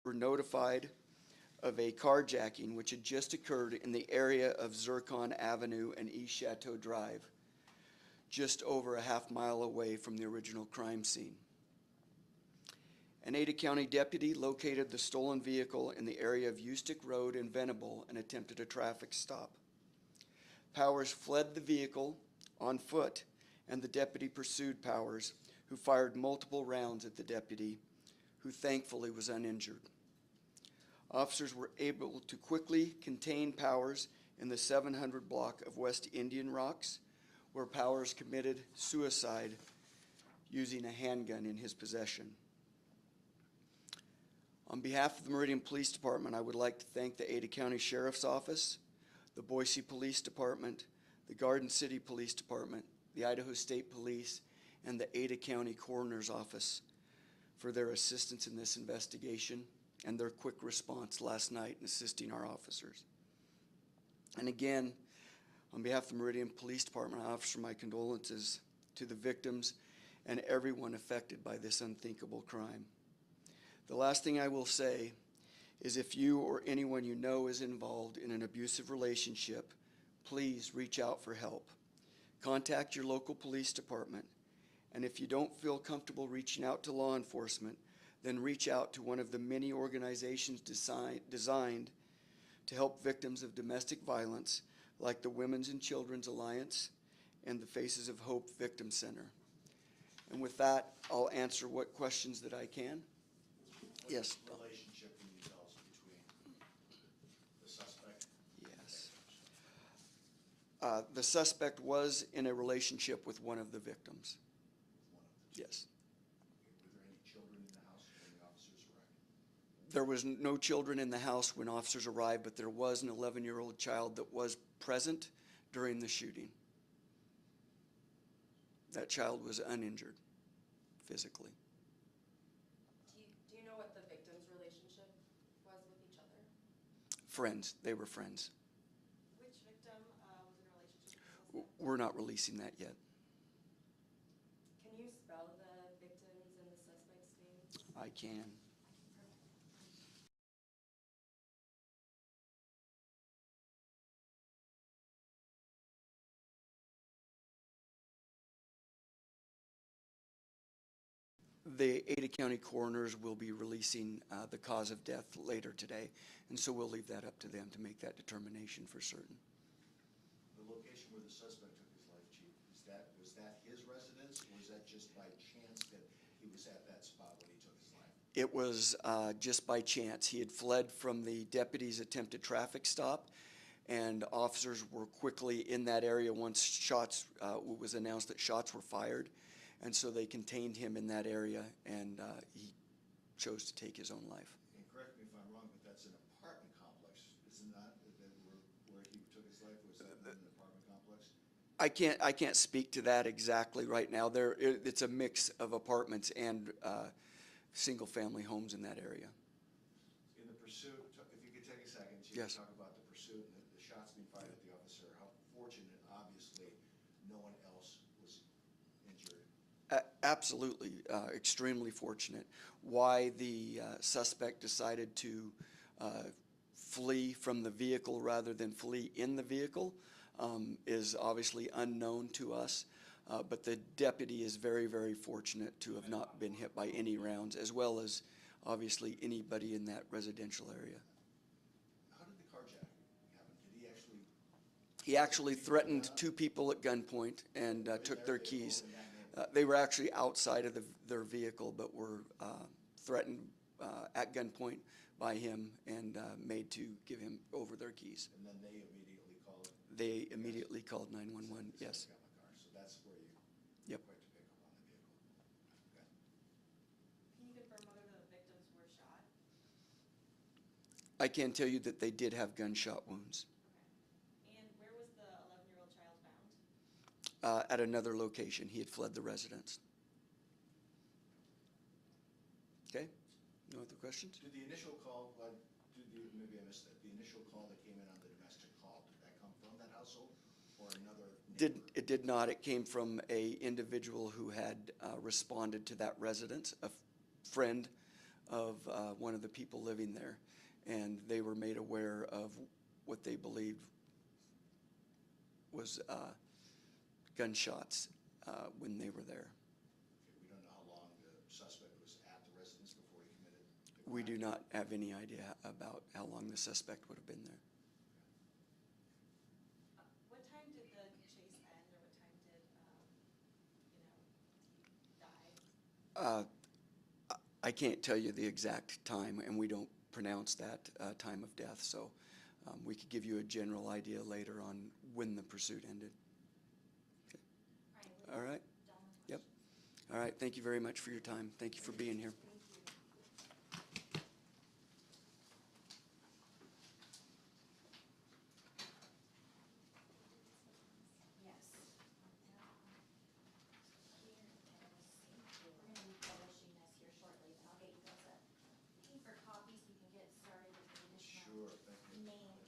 were notified of a carjacking which had just occurred in the area of Zircon Avenue and East Chateau Drive, just over a half-mile away from the original crime scene. An Ada County deputy located the stolen vehicle in the area of Eustick Road in Venable and attempted a traffic stop. Powers fled the vehicle on foot, and the deputy pursued Powers, who fired multiple rounds at the deputy, who thankfully was uninjured. Officers were able to quickly contain Powers in the 700 block of West Indian Rocks, where Powers committed suicide using a handgun in his possession. On behalf of the Meridian Police Department, I would like to thank the Ada County Sheriff's Office, the Boise Police Department, the Garden City Police Department, the Idaho State Police, and the Ada County Coroner's Office for their assistance in this investigation and their quick response last night in assisting our officers. And again, on behalf of the Meridian Police Department, I offer my condolences to the victims and everyone affected by this unthinkable crime. The last thing I will say is if you or anyone you know is involved in an abusive relationship, please reach out for help. Contact your local police department, and if you don't feel comfortable reaching out to law enforcement, then reach out to one of the many organizations designed to help victims of domestic violence, like the Women's and Children's Alliance and the Faces of Hope Victim Center. And with that, I'll answer what questions that I can. Yes. What relationship can you tell us between the suspect and Yes. the victims? The suspect was in a relationship with one of the victims. One of the two. Yes. Were there any children in the house when the officers arrived? There was no children in the house when officers arrived, but there was an 11-year-old child that was present during the shooting. That child was uninjured physically. Do you know what the victim's relationship was with each other? Friends. They were friends. Which victim was in a relationship with the suspect? We're not releasing that yet. Can you spell the victims and the suspect's names? I can. The Ada County coroners will be releasing the cause of death later today, and so we'll leave that up to them to make that determination for certain. The location where the suspect took his life, Chief, was that his residence, or was that just by chance that he was at that spot when he took his life? It was just by chance. He had fled from the deputy's attempted traffic stop, and officers were quickly in that area once shots, it was announced that shots were fired. And so they contained him in that area, and he chose to take his own life. And correct me if I'm wrong, but that's an apartment complex, isn't that, where he took his life? Was that in an apartment complex? I can't speak to that exactly right now. It's a mix of apartments and single-family homes in that area. In the pursuit, if you could take a second, Chief, Yes. to talk about the pursuit and the shots being fired at the officer, how fortunate, obviously, no one else was injured. Absolutely, extremely fortunate. Why the suspect decided to flee from the vehicle rather than flee in the vehicle is obviously unknown to us, but the deputy is very, very fortunate to have not been hit by any rounds, as well as obviously anybody in that residential area. How did the carjacking happen? Did he actually? He actually threatened two people at gunpoint and took their keys. They were actually outside of their vehicle, but were threatened at gunpoint by him and made to give him over their keys. And then they immediately called? They immediately called 911, yes. Got my car. So that's where you Yep. were quick to pick up on the vehicle. Okay. Can you confirm whether the victims were shot? I can tell you that they did have gunshot wounds. Okay. And where was the 11-year-old child found? At another location. He had fled the residence. Okay, no other questions? Did the initial call, maybe I missed that, the initial call that came in on the domestic call, did that come from that household or another neighbor? It did not. It came from a individual who had responded to that residence, a friend of one of the people living there, and they were made aware of what they believed was gunshots when they were there. Okay, we don't know how long the suspect was at the residence before he committed the crime? We do not have any idea about how long the suspect would have been there. What time did the chase end, or what time did, he die? I can't tell you the exact time, and we don't pronounce that time of death, so we could give you a general idea later on when the pursuit ended. Okay. All right? Yep. All right, thank you very much for your time. Thank you for being here. Yes. We're gonna be publishing this here shortly, but I'll get you guys a paper copy so you can get started with the additional Sure, thank you. names